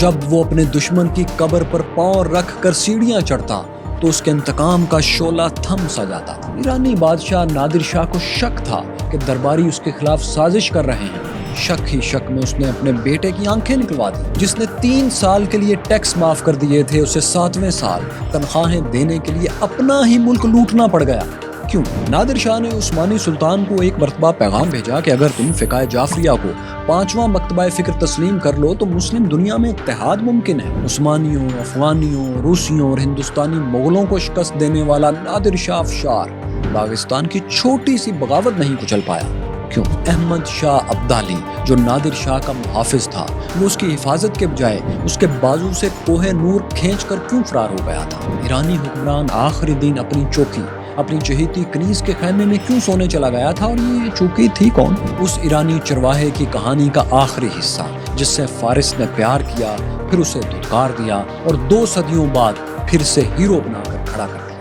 جب وہ اپنے دشمن کی قبر پر پاؤں رکھ کر سیڑھیاں چڑھتا تو اس کے انتقام کا شعلہ تھم سا جاتا تھا۔ ایرانی بادشاہ نادر شاہ کو شک تھا کہ درباری اس کے خلاف سازش کر رہے ہیں۔ شک ہی شک میں اس نے اپنے بیٹے کی آنکھیں نکلوا دی، جس نے 3 سال کے لیے ٹیکس معاف کر دیے تھے۔ اسے 7ویں سال تنخواہیں دینے کے لیے اپنا ہی ملک لوٹنا پڑ گیا۔ کیوں؟ نادر شاہ نے عثمانی سلطان کو ایک مرتبہ پیغام بھیجا کہ اگر تم فقہ جعفریہ کو 5واں مکتبہ فکر تسلیم کر لو تو مسلم دنیا میں اتحاد ممکن ہے۔ عثمانیوں، افغانیوں، روسیوں اور ہندوستانی مغلوں کو شکست دینے والا نادر شاہ افشار داغستان کی چھوٹی سی بغاوت نہیں کچل پایا۔ کیوں؟ احمد شاہ ابدالی جو نادر شاہ کا محافظ تھا، وہ اس کی حفاظت کے بجائے اس کے بازو سے کوہ نور کھینچ کر کیوں فرار ہو گیا تھا؟ ایرانی حکمران آخری دن اپنی چوکی، اپنی چہیتی کنیز کے خیمے میں کیوں سونے چلا گیا تھا؟ اور یہ چوکی تھی کون؟ اس ایرانی چرواہے کی کہانی کا آخری حصہ جس سے فارس نے پیار کیا، پھر اسے دھتکار دیا اور 2 صدیوں بعد پھر سے ہیرو بنا کر کھڑا کر دیا۔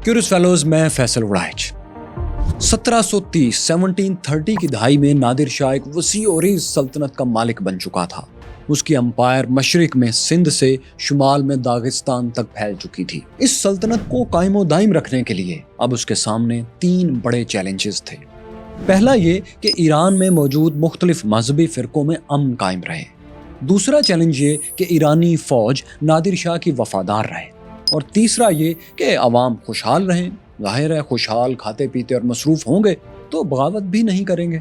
کیورس فیلوز، میں فیصل وڑائچ۔ 1730 کی دہائی میں نادر شاہ ایک وسیع و عریض سلطنت کا مالک بن چکا تھا۔ اس کی امپائر مشرق میں سندھ سے شمال میں داغستان تک پھیل چکی تھی۔ اس سلطنت کو قائم و دائم رکھنے کے لیے اب اس کے سامنے 3 بڑے چیلنجز تھے۔ پہلا یہ کہ ایران میں موجود مختلف مذہبی فرقوں میں امن قائم رہے۔ دوسرا چیلنج یہ کہ ایرانی فوج نادر شاہ کی وفادار رہے۔ اور تیسرا یہ کہ عوام خوشحال رہیں۔ ظاہر ہے خوشحال، کھاتے پیتے اور مصروف ہوں گے تو بغاوت بھی نہیں کریں گے۔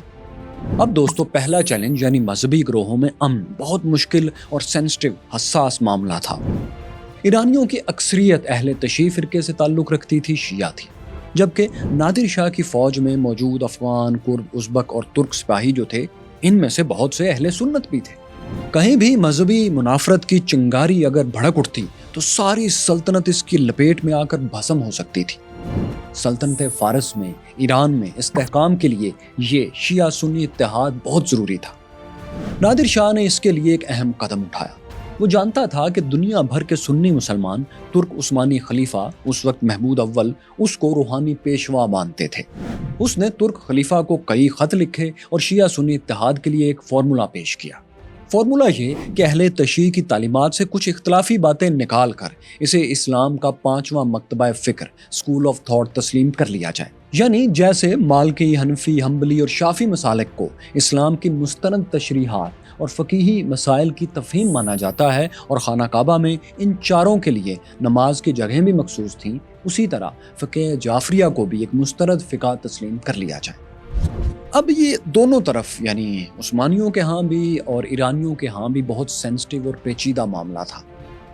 اب دوستو، پہلا چیلنج یعنی مذہبی گروہوں میں امن بہت مشکل اور سینسٹیو، حساس معاملہ تھا۔ ایرانیوں کی اکثریت اہل تشیع فرقے سے تعلق رکھتی تھی، شیعہ تھی، جبکہ نادر شاہ کی فوج میں موجود افغان، کرد، ازبک اور ترک سپاہی جو تھے، ان میں سے بہت سے اہل سنت بھی تھے۔ کہیں بھی مذہبی منافرت کی چنگاری اگر بھڑک اٹھتی تو ساری سلطنت اس کی لپیٹ میں آ کر بھسم ہو سکتی تھی۔ سلطنت فارس میں، ایران میں استحکام کے لیے یہ شیعہ سنی اتحاد بہت ضروری تھا۔ نادر شاہ نے اس کے لیے ایک اہم قدم اٹھایا۔ وہ جانتا تھا کہ دنیا بھر کے سنی مسلمان ترک عثمانی خلیفہ اس وقت محمود اول اس کو روحانی پیشوا مانتے تھے۔ اس نے ترک خلیفہ کو کئی خط لکھے اور شیعہ سنی اتحاد کے لیے ایک فارمولا پیش کیا۔ فارمولا یہ کہ اہل تشیع کی تعلیمات سے کچھ اختلافی باتیں نکال کر اسے اسلام کا 5واں مکتبہ فکر، اسکول آف تھاٹ تسلیم کر لیا جائے۔ یعنی جیسے مالکی، حنفی، حنبلی اور شافعی مسالک کو اسلام کی مستند تشریحات اور فقیہی مسائل کی تفہیم مانا جاتا ہے اور خانہ کعبہ میں ان چاروں کے لیے نماز کی جگہیں بھی مخصوص تھیں، اسی طرح فقہ جعفریہ کو بھی ایک مستند فقہ تسلیم کر لیا جائے۔ اب یہ دونوں طرف یعنی عثمانیوں کے ہاں بھی اور ایرانیوں کے ہاں بھی بہت سینسٹیو اور پیچیدہ معاملہ تھا۔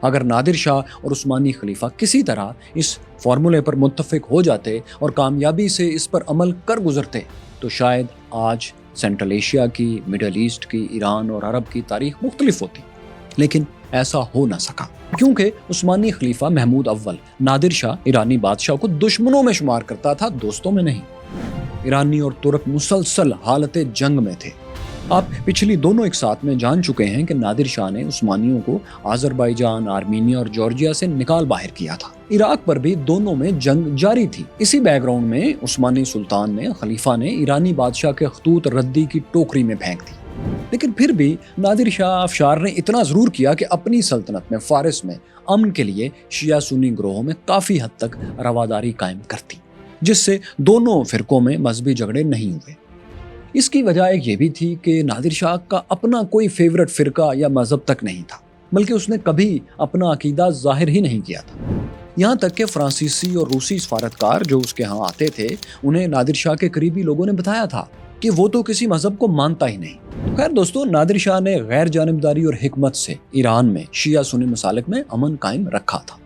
اگر نادر شاہ اور عثمانی خلیفہ کسی طرح اس فارمولے پر متفق ہو جاتے اور کامیابی سے اس پر عمل کر گزرتے تو شاید آج سینٹرل ایشیا کی، مڈل ایسٹ کی، ایران اور عرب کی تاریخ مختلف ہوتی، لیکن ایسا ہو نہ سکا کیونکہ عثمانی خلیفہ محمود اول نادر شاہ ایرانی بادشاہ کو دشمنوں میں شمار کرتا تھا، دوستوں میں نہیں۔ ایرانی اور ترک مسلسل حالت جنگ میں تھے۔ آپ پچھلی دونوں ایک ساتھ میں جان چکے ہیں کہ نادر شاہ نے عثمانیوں کو آذربائیجان، آرمینیا اور جارجیا سے نکال باہر کیا تھا۔ عراق پر بھی دونوں میں جنگ جاری تھی۔ اسی بیک گراؤنڈ میں عثمانی سلطان نے، خلیفہ نے ایرانی بادشاہ کے خطوط ردی کی ٹوکری میں پھینک دی۔ لیکن پھر بھی نادر شاہ افشار نے اتنا ضرور کیا کہ اپنی سلطنت میں فارس میں امن کے لیے شیعہ سنی گروہوں میں کافی حد تک رواداری قائم کرتی، جس سے دونوں فرقوں میں مذہبی جھگڑے نہیں ہوئے۔ اس کی وجہ یہ بھی تھی کہ نادر شاہ کا اپنا کوئی فیورٹ فرقہ یا مذہب تک نہیں تھا، بلکہ اس نے کبھی اپنا عقیدہ ظاہر ہی نہیں کیا تھا۔ یہاں تک کہ فرانسیسی اور روسی سفارتکار جو اس کے ہاں آتے تھے، انہیں نادر شاہ کے قریبی لوگوں نے بتایا تھا کہ وہ تو کسی مذہب کو مانتا ہی نہیں۔ خیر دوستو، نادر شاہ نے غیر جانبداری اور حکمت سے ایران میں شیعہ سنی مسالک میں امن قائم رکھا تھا۔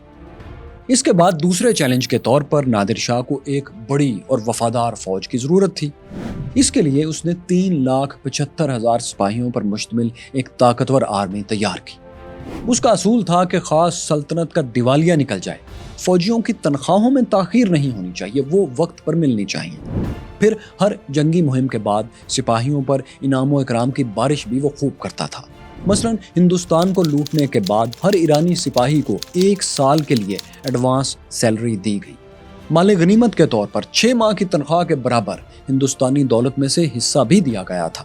اس کے بعد دوسرے چیلنج کے طور پر نادر شاہ کو ایک بڑی اور وفادار فوج کی ضرورت تھی۔ اس کے لیے اس نے 3,75,000 سپاہیوں پر مشتمل ایک طاقتور آرمی تیار کی۔ اس کا اصول تھا کہ خاص سلطنت کا دیوالیہ نکل جائے، فوجیوں کی تنخواہوں میں تاخیر نہیں ہونی چاہیے، وہ وقت پر ملنی چاہیے۔ پھر ہر جنگی مہم کے بعد سپاہیوں پر انعام و اکرام کی بارش بھی وہ خوب کرتا تھا۔ مثلاً ہندوستان کو لوٹنے کے بعد ہر ایرانی سپاہی کو 1 سال کے لیے ایڈوانس سیلری دی گئی۔ مال غنیمت کے طور پر 6 ماہ کی تنخواہ کے برابر ہندوستانی دولت میں سے حصہ بھی دیا گیا تھا۔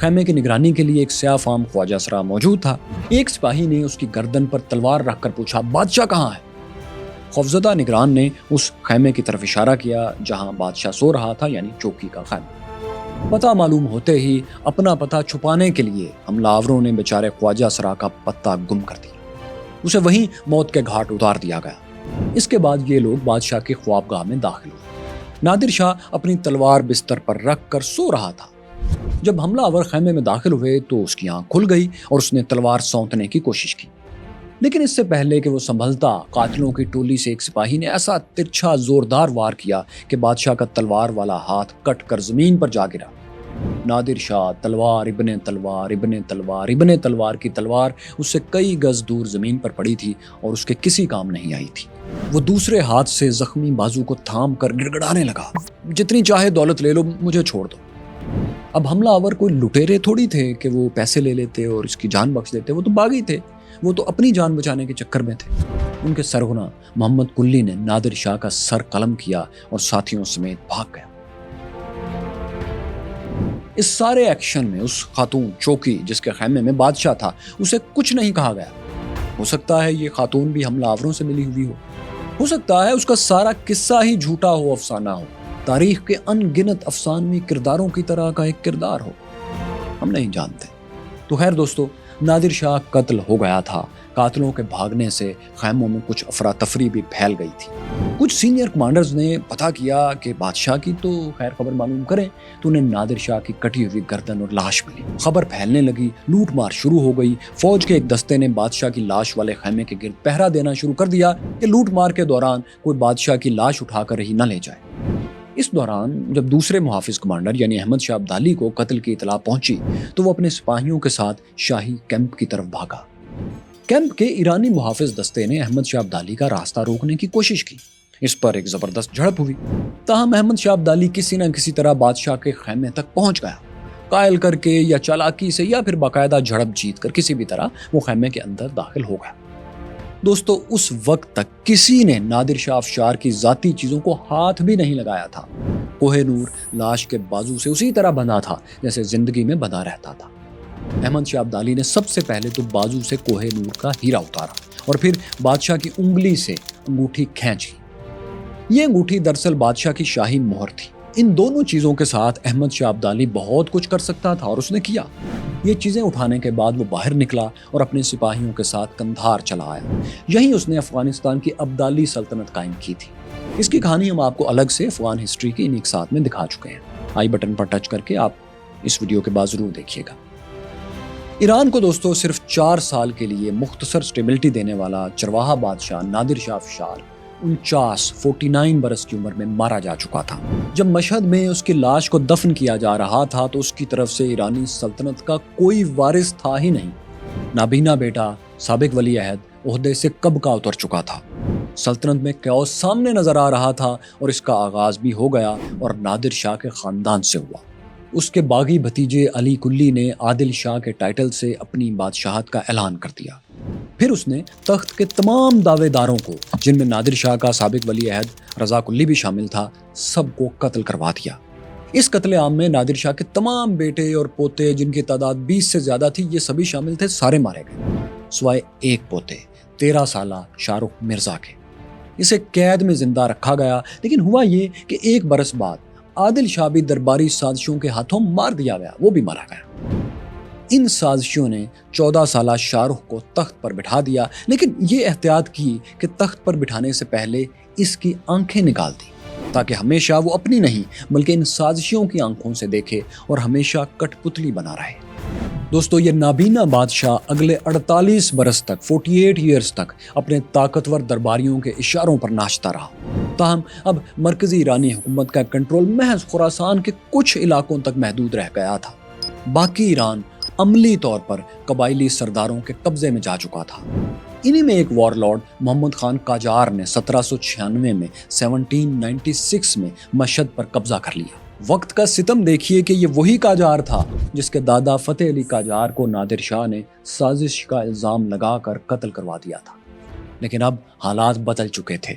خیمے کی نگرانی کے لیے ایک سیاہ فام خواجہ سرا موجود تھا۔ ایک سپاہی نے اس کی گردن پر تلوار رکھ کر پوچھا، بادشاہ کہاں ہے؟ خوفزدہ نگران نے اس خیمے کی طرف اشارہ کیا جہاں بادشاہ سو رہا تھا، یعنی چوکی کا خیمہ۔ پتہ معلوم ہوتے ہی اپنا پتہ چھپانے کے لیے حملہ آوروں نے بیچارے خواجہ سرا کا پتہ گم کر دیا، اسے وہیں موت کے گھاٹ اتار دیا گیا۔ اس کے بعد یہ لوگ بادشاہ کی خوابگاہ میں داخل ہوئے۔ نادر شاہ اپنی تلوار بستر پر رکھ کر سو رہا تھا۔ جب حملہ آور خیمے میں داخل ہوئے تو اس کی آنکھ کھل گئی اور اس نے تلوار سونتنے کی کوشش کی، لیکن اس سے پہلے کہ وہ سنبھلتا، قاتلوں کی ٹولی سے ایک سپاہی نے ایسا ترچھا زوردار وار کیا کہ بادشاہ کا تلوار والا ہاتھ کٹ کر زمین پر جا گرا۔ نادر شاہ تلوار ابن تلوار ابن تلوار ابن تلوار کی تلوار اس سے کئی گز دور زمین پر پڑی تھی اور اس کے کسی کام نہیں آئی تھی۔ وہ دوسرے ہاتھ سے زخمی بازو کو تھام کر گڑگڑانے لگا، جتنی چاہے دولت لے لو، مجھے چھوڑ دو۔ اب حملہ آور کوئی لٹیرے تھوڑی تھے کہ وہ پیسے لے لیتے اور اس کی جان بخش دیتے، وہ تو باغی تھے، وہ تو اپنی جان بچانے کے چکر میں تھے۔ ان کے سرغنہ محمد کلی نے نادر شاہ کا سر قلم کیا اور ساتھیوں سمیت بھاگ گیا۔ اس سارے ایکشن میں اس خاتون چوکی جس کے خیمے میں بادشاہ تھا، اسے کچھ نہیں کہا گیا۔ ہو سکتا ہے یہ خاتون بھی حملہ آوروں سے ملی ہوئی ہو سکتا ہے اس کا سارا قصہ ہی جھوٹا ہو، افسانہ ہو، تاریخ کے ان گنت افسانوی کرداروں کی طرح کا ایک کردار ہو، ہم نہیں جانتے۔ تو خیر دوستو، نادر شاہ قتل ہو گیا تھا۔ قاتلوں کے بھاگنے سے خیموں میں کچھ افراتفری بھی پھیل گئی تھی۔ کچھ سینئر کمانڈرز نے پتہ کیا کہ بادشاہ کی تو خیر خبر معلوم کریں، تو انہیں نادر شاہ کی کٹی ہوئی گردن اور لاش ملی۔ خبر پھیلنے لگی، لوٹ مار شروع ہو گئی۔ فوج کے ایک دستے نے بادشاہ کی لاش والے خیمے کے گرد پہرا دینا شروع کر دیا کہ لوٹ مار کے دوران کوئی بادشاہ کی لاش اٹھا کر ہی نہ لے جائے۔ اس دوران جب دوسرے محافظ کمانڈر یعنی احمد شاہ ابدالی کو قتل کی اطلاع پہنچی تو وہ اپنے سپاہیوں کے ساتھ شاہی کیمپ کی طرف بھاگا۔ کیمپ کے ایرانی محافظ دستے نے احمد شاہ ابدالی کا راستہ روکنے کی کوشش کی۔ اس پر ایک زبردست جھڑپ ہوئی، تاہم احمد شاہ ابدالی کسی نہ کسی طرح بادشاہ کے خیمے تک پہنچ گیا۔ قائل کر کے یا چالاکی سے یا پھر باقاعدہ جھڑپ جیت کر کسی بھی طرح وہ خیمے کے اندر داخل ہو گیا۔ دوستو، اس وقت تک کسی نے نادر شاہ افشار کی ذاتی چیزوں کو ہاتھ بھی نہیں لگایا تھا۔ کوہ نور لاش کے بازو سے اسی طرح بندھا تھا جیسے زندگی میں بندھا رہتا تھا۔ احمد شاہ ابدالی نے سب سے پہلے تو بازو سے کوہ نور کا ہیرا اتارا اور پھر بادشاہ کی انگلی سے انگوٹھی کھینچ لی۔ یہ انگوٹھی دراصل بادشاہ کی شاہی مہر تھی۔ ان دونوں چیزوں کے ساتھ احمد شاہ ابدالی بہت کچھ کر سکتا تھا اور اس نے کیا۔ یہ چیزیں اٹھانے کے بعد وہ باہر نکلا اور اپنے سپاہیوں کے ساتھ کندھار چلا آیا۔ یہیں اس نے افغانستان کی ابدالی سلطنت قائم کی تھی۔ اس کی کہانی ہم آپ کو الگ سے افغان ہسٹری کی ایک ساتھ میں دکھا چکے ہیں۔ آئی بٹن پر ٹچ کر کے آپ اس ویڈیو کے بعد ضرور دیکھیے گا۔ ایران کو دوستو صرف 4 سال کے لیے مختصر سٹیبلٹی دینے والا چرواہا بادشاہ نادر شاہ افشار 49 برس کی عمر میں مارا جا چکا تھا۔ جب مشہد میں اس کی لاش کو دفن کیا جا رہا تھا تو اس کی طرف سے ایرانی سلطنت کا کوئی وارث تھا ہی نہیں۔ نابینا بیٹا سابق ولی عہد عہدے سے کب کا اتر چکا تھا۔ سلطنت میں کیوس سامنے نظر آ رہا تھا اور اس کا آغاز بھی ہو گیا اور نادر شاہ کے خاندان سے ہوا۔ اس کے باغی بھتیجے علی کلی نے عادل شاہ کے ٹائٹل سے اپنی بادشاہت کا اعلان کر دیا۔ پھر اس نے تخت کے تمام دعوے داروں کو، جن میں نادر شاہ کا سابق ولی عہد رضا کلی بھی شامل تھا، سب کو قتل کروا دیا۔ اس قتل عام میں نادر شاہ کے تمام بیٹے اور پوتے، جن کی تعداد 20 سے زیادہ تھی، یہ سبھی شامل تھے، سارے مارے گئے، سوائے ایک پوتے 13 سالہ شاہ رخ مرزا کے۔ اسے قید میں زندہ رکھا گیا، لیکن ہوا یہ کہ 1 برس بعد عادل شاہ بھی درباری سازشوں کے ہاتھوں مار دیا گیا، وہ بھی مارا گیا۔ ان سازشوں نے 14 سالہ شاہ رخ کو تخت پر بٹھا دیا، لیکن یہ احتیاط کی کہ تخت پر بٹھانے سے پہلے اس کی آنکھیں نکال دی، تاکہ ہمیشہ وہ اپنی نہیں بلکہ ان سازشوں کی آنکھوں سے دیکھے اور ہمیشہ کٹ پتلی بنا رہے۔ دوستو، یہ نابینا بادشاہ اگلے 48 برس تک 48 ایئرز تک اپنے طاقتور درباریوں کے اشاروں پر ناچتا رہا۔ تاہم اب مرکزی ایرانی حکومت کا کنٹرول محض خراسان کے کچھ علاقوں تک محدود رہ گیا تھا۔ باقی ایران عملی طور پر قبائلی سرداروں کے قبضے میں جا چکا تھا۔ انہی میں ایک وار لارڈ محمد خان قاجار نے 1796 میں 1796 میں مشہد پر قبضہ کر لیا۔ وقت کا ستم دیکھیے کہ یہ وہی قاجار تھا جس کے دادا فتح علی قاجار کو نادر شاہ نے سازش کا الزام لگا کر قتل کروا دیا تھا۔ لیکن اب حالات بدل چکے تھے۔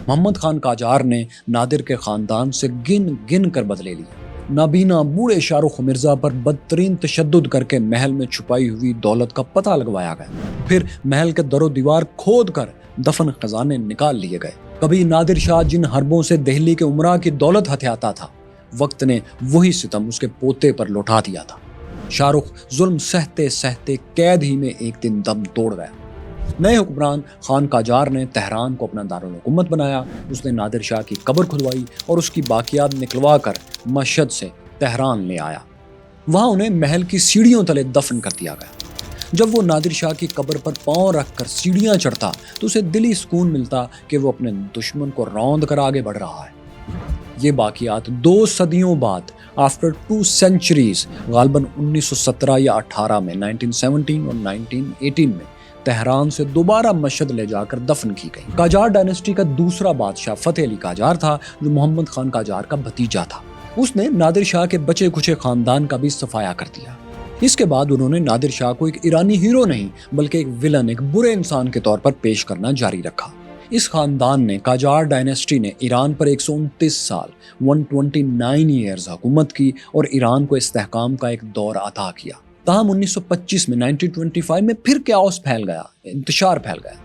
محمد خان قاجار نے نادر کے خاندان سے گن گن کر بدلے لیے۔ نابینا بوڑھے شاہ رخ مرزا پر بدترین تشدد کر کے محل میں چھپائی ہوئی دولت کا پتہ لگوایا گیا۔ پھر محل کے در و دیوار کھود کر دفن خزانے نکال لیے گئے۔ کبھی نادر شاہ جن حربوں سے دہلی کے امراء کی دولت ہتھیاتا تھا، وقت نے وہی ستم اس کے پوتے پر لوٹا دیا تھا۔ شاہ رخ ظلم سہتے سہتے قید ہی میں ایک دن دم توڑ گیا۔ نئے حکمران خان قاجار نے تہران کو اپنا دارالحکومت بنایا۔ اس نے نادر شاہ کی قبر کھدوائی اور اس کی باقیات نکلوا کر مشہد سے تہران لے آیا۔ وہاں انہیں محل کی سیڑھیوں تلے دفن کر دیا گیا۔ جب وہ نادر شاہ کی قبر پر پاؤں رکھ کر سیڑھیاں چڑھتا تو اسے دلی سکون ملتا کہ وہ اپنے دشمن کو روند کر آگے بڑھ رہا ہے۔ یہ باقیات 2 صدیوں بعد آفٹر 2 centuries غالباً 1917 یا 18 میں 1917 اور 1918 میں تہران سے دوبارہ مشہد لے جا کر دفن کی گئی۔ قاجار ڈائنسٹی کا دوسرا بادشاہ فتح علی قاجار تھا، جو محمد خان قاجار کا بھتیجا تھا۔ اس نے نادر شاہ کے بچے کچے خاندان کا بھی صفایا کر دیا۔ اس کے بعد انہوں نے نادر شاہ کو ایک ایرانی ہیرو نہیں بلکہ ایک ویلن، ایک برے انسان کے طور پر پیش کرنا جاری رکھا۔ اس خاندان نے، قاجار ڈائنسٹی نے ایران پر 129 سال 129 years حکومت کی اور ایران کو استحکام کا ایک دور عطا کیا۔ تاہم 1925 میں 1925 میں پھر کیاؤس پھیل گیا، انتشار پھیل گیا۔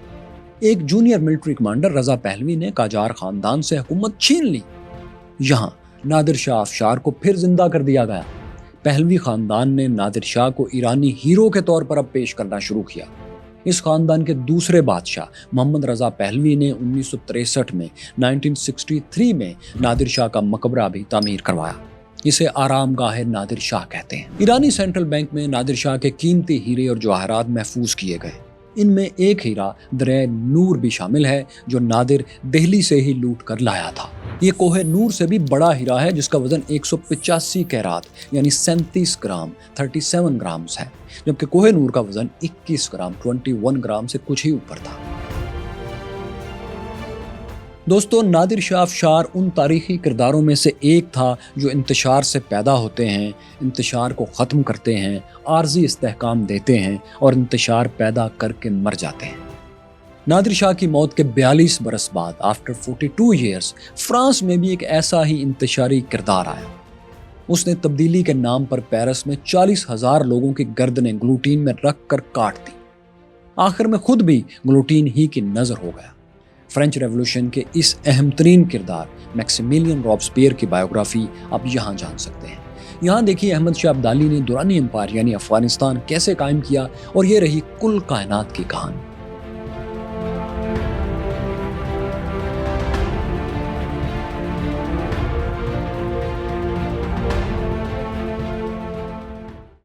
ایک جونیئر ملٹری کمانڈر رضا پہلوی نے قاجار خاندان سے حکومت چھین لی۔ یہاں نادر شاہ افشار کو پھر زندہ کر دیا گیا۔ پہلوی خاندان نے نادر شاہ کو ایرانی ہیرو کے طور پر اب پیش کرنا شروع کیا۔ اس خاندان کے دوسرے بادشاہ محمد رضا پہلوی نے 1963 میں 1963 میں نادر شاہ کا مقبرہ بھی تعمیر کروایا۔ اسے آرام گاہ نادر شاہ کہتے ہیں۔ ایرانی سینٹرل بینک میں نادر شاہ کے قیمتی ہیرے اور جواہرات محفوظ کیے گئے۔ ان میں ایک ہیرا دریائے نور بھی شامل ہے جو نادر دہلی سے ہی لوٹ کر لایا تھا۔ یہ کوہ نور سے بھی بڑا ہیرا ہے جس کا وزن 185 کیرات یعنی 37 گرام 37 گرامز ہے، جبکہ کوہ نور کا وزن 21 گرام 21 گرام سے کچھ ہی اوپر تھا۔ دوستو، نادر شاہ افشار ان تاریخی کرداروں میں سے ایک تھا جو انتشار سے پیدا ہوتے ہیں، انتشار کو ختم کرتے ہیں، عارضی استحکام دیتے ہیں اور انتشار پیدا کر کے مر جاتے ہیں۔ نادر شاہ کی موت کے 42 برس بعد آفٹر 42 years فرانس میں بھی ایک ایسا ہی انتشاری کردار آیا۔ اس نے تبدیلی کے نام پر پیرس میں 40,000 لوگوں کی گردنیں گلوٹین میں رکھ کر کاٹ دی۔ آخر میں خود بھی گلوٹین ہی کی نظر ہو گیا۔ فرینچ ریولوشن کے اس اہم ترین کردار میکسیمیلین رابسپیئر کی بایوگرافی آپ یہاں جان سکتے ہیں۔ یہاں دیکھیے احمد شاہ ابدالی نے دورانی امپائر یعنی افغانستان کیسے قائم کیا اور یہ رہی کل کائنات کی کہانی۔